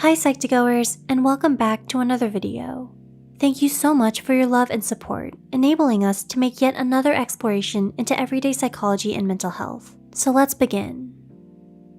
Hi Psych2Goers, and welcome back to another video. Thank you so much for your love and support, enabling us to make yet another exploration into everyday psychology and mental health. So let's begin.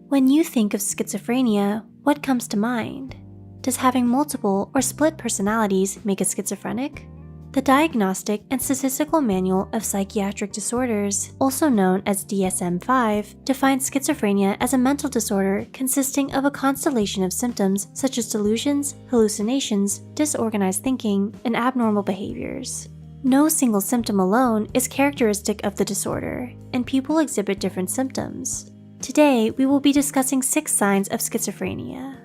When you think of schizophrenia, what comes to mind? Does having multiple or split personalities make a schizophrenic? The Diagnostic and Statistical Manual of Psychiatric Disorders, also known as DSM-5, defines schizophrenia as a mental disorder consisting of a constellation of symptoms such as delusions, hallucinations, disorganized thinking, and abnormal behaviors. No single symptom alone is characteristic of the disorder, and people exhibit different symptoms. Today, we will be discussing 6 signs of schizophrenia.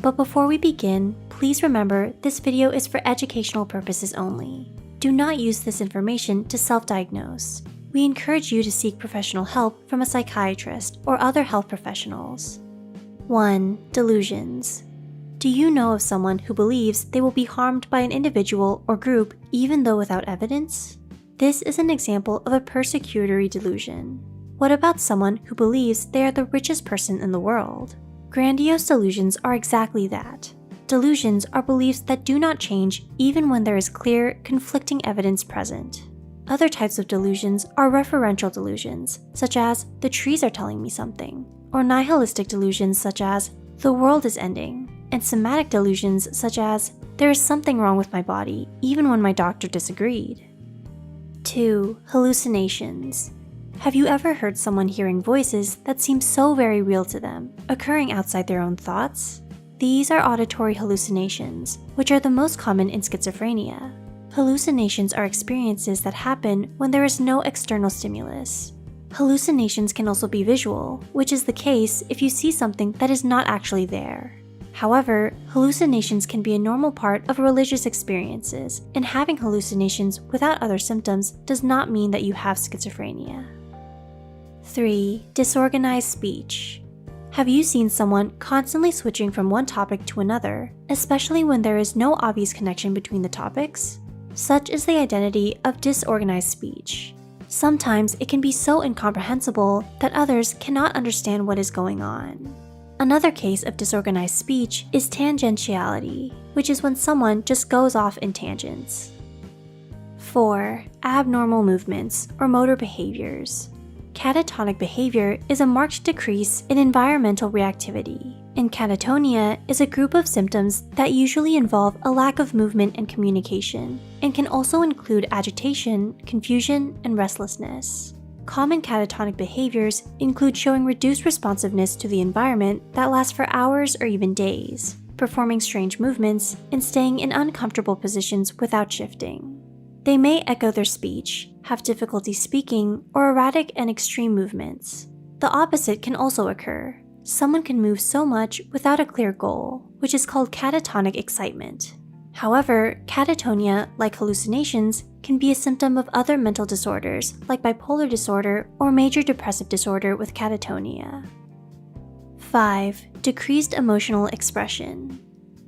But before we begin, please remember this video is for educational purposes only. Do not use this information to self-diagnose. We encourage you to seek professional help from a psychiatrist or other health professionals. 1. Delusions. Do you know of someone who believes they will be harmed by an individual or group even though without evidence? This is an example of a persecutory delusion. What about someone who believes they are the richest person in the world? Grandiose delusions are exactly that. Delusions are beliefs that do not change even when there is clear, conflicting evidence present. Other types of delusions are referential delusions, such as, the trees are telling me something, or nihilistic delusions such as, the world is ending, and somatic delusions such as, there is something wrong with my body, even when my doctor disagreed. 2. Hallucinations. Have you ever heard someone hearing voices that seem so very real to them, occurring outside their own thoughts? These are auditory hallucinations, which are the most common in schizophrenia. Hallucinations are experiences that happen when there is no external stimulus. Hallucinations can also be visual, which is the case if you see something that is not actually there. However, hallucinations can be a normal part of religious experiences, and having hallucinations without other symptoms does not mean that you have schizophrenia. 3. Disorganized speech. Have you seen someone constantly switching from one topic to another, especially when there is no obvious connection between the topics? Such is the identity of disorganized speech. Sometimes it can be so incomprehensible that others cannot understand what is going on. Another case of disorganized speech is tangentiality, which is when someone just goes off in tangents. 4. Abnormal movements or motor behaviors. Catatonic behavior is a marked decrease in environmental reactivity, and catatonia is a group of symptoms that usually involve a lack of movement and communication, and can also include agitation, confusion, and restlessness. Common catatonic behaviors include showing reduced responsiveness to the environment that lasts for hours or even days, performing strange movements, and staying in uncomfortable positions without shifting. They may echo their speech, have difficulty speaking, or erratic and extreme movements. The opposite can also occur. Someone can move so much without a clear goal, which is called catatonic excitement. However, catatonia, like hallucinations, can be a symptom of other mental disorders like bipolar disorder or major depressive disorder with catatonia. 5. Decreased emotional expression.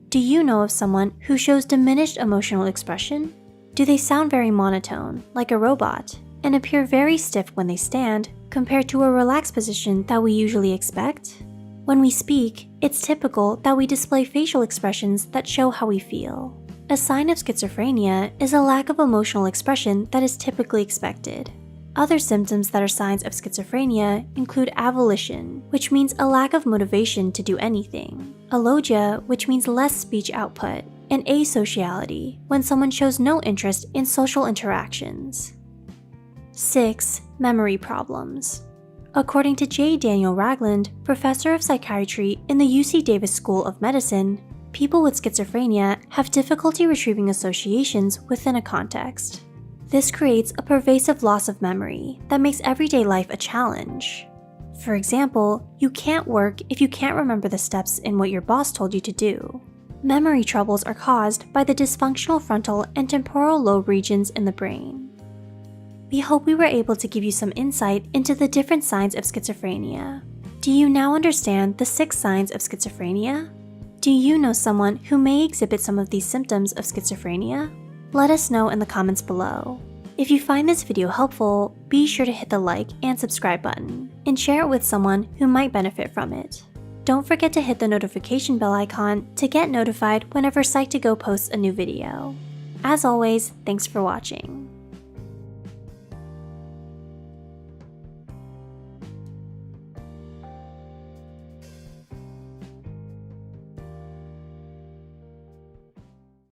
Do you know of someone who shows diminished emotional expression? Do they sound very monotone, like a robot, and appear very stiff when they stand, compared to a relaxed position that we usually expect? When we speak, it's typical that we display facial expressions that show how we feel. A sign of schizophrenia is a lack of emotional expression that is typically expected. Other symptoms that are signs of schizophrenia include avolition, which means a lack of motivation to do anything, alogia, which means less speech output, and asociality, when someone shows no interest in social interactions. 6. Memory problems. According to J. Daniel Ragland, professor of psychiatry in the UC Davis School of Medicine, people with schizophrenia have difficulty retrieving associations within a context. This creates a pervasive loss of memory that makes everyday life a challenge. For example, you can't work if you can't remember the steps in what your boss told you to do. Memory troubles are caused by the dysfunctional frontal and temporal lobe regions in the brain. We hope we were able to give you some insight into the different signs of schizophrenia. Do you now understand the 6 signs of schizophrenia? Do you know someone who may exhibit some of these symptoms of schizophrenia? Let us know in the comments below. If you find this video helpful, be sure to hit the like and subscribe button, and share it with someone who might benefit from it. Don't forget to hit the notification bell icon to get notified whenever Psych2Go posts a new video. As always, thanks for watching.